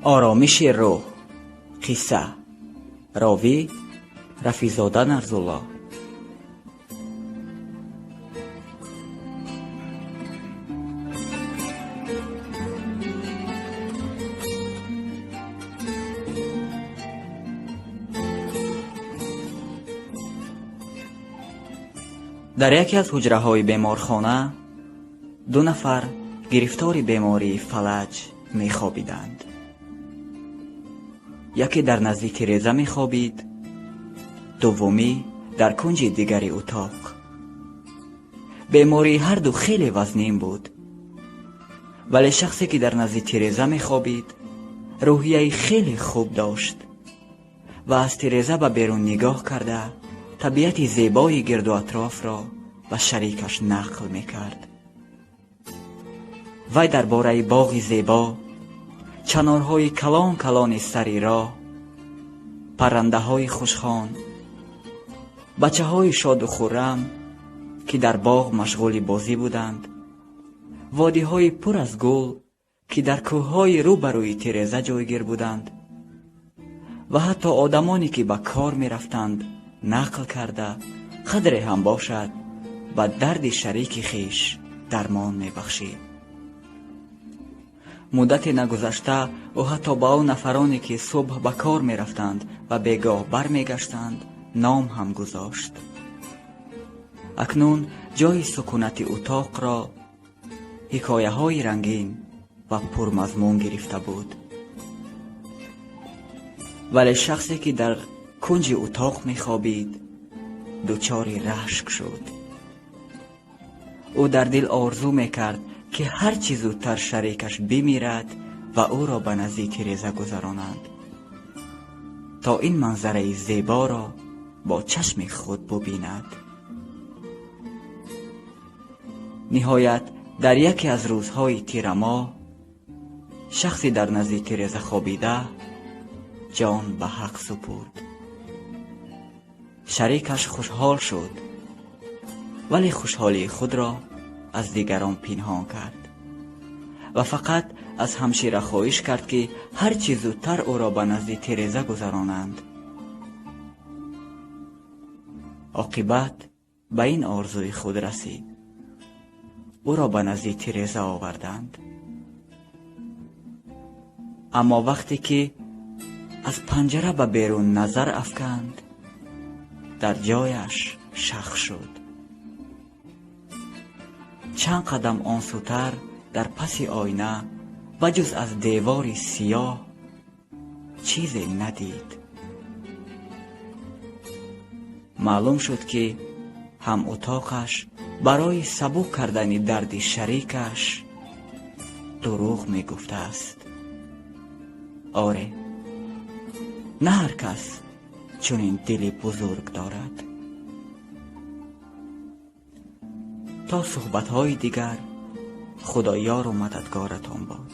آرامش روح. قصه راوی رفیع‌زاده نرزالله. در یکی از حجره‌های بیمارخانه دو نفر گرفتار بیماری فلج می‌خوابیدند. یکی در نزدیک ریزه می‌خوابید، دومی در کنج دیگری اتاق. بیماری هر دو خیلی وزنین بود، ولی شخصی که در نزدیک ریزه می‌خوابید روحیه خیلی خوب داشت و از ریزه به بیرون نگاه کرده طبیعت زیبای گرد و اطراف را به شریکش نقل می‌کرد. وی درباره باغ زیبا، چنارهای کلان کلان سری راه، پرنده های خوشخوان، بچه های شاد و خرم که در باغ مشغول بازی بودند، وادی های پر از گل که در کوه های روبروی تیرزه جایگیر بودند و حتی آدمانی که به کار می رفتند نقل کرده قدری هم باشد و درد شریک خیش درمان می بخشید. مدت نگذشته او حتی با او نفرانی که صبح به کار می رفتند و بیگاه بر می گشتند نام هم گذاشت. اکنون جای سکونت اتاق را حکایه های رنگین و پرمضمون گرفته بود. ولی شخصی که در کنج اتاق می خوابید دچار رشک شد. او در دل آرزو می کرد که هر چی زودتر شریکش بمیرد و او را به نزدیک ریزه گذرانند تا این منظره زیبا را با چشم خود ببیند. نهایت در یکی از روزهای تیر ماه شخصی در نزدیک ریزه خوابیده جان به حق سپرد. شریکش خوشحال شد، ولی خوشحالی خود را از دیگران پنهان کرد و فقط از همشیره خواهش کرد که هر چی زودتر او را به نزدیک ریزه گذرانند. عاقبت به این آرزوی خود رسید. او را به نزدیک ریزه آوردند، اما وقتی که از پنجره به بیرون نظر افکند در جایش شخ شد. چند قدم آن سوتر در پس آینه و جز از دیواری سیاه چیزی ندید. معلوم شد که هم اتاقش برای سبک کردن درد شریکش دروغ می گفته است. آره، نه هر کس چنین دلی بزرگ دارد. تا صحبت‌های دیگر، خدایار و مددگارتان باد.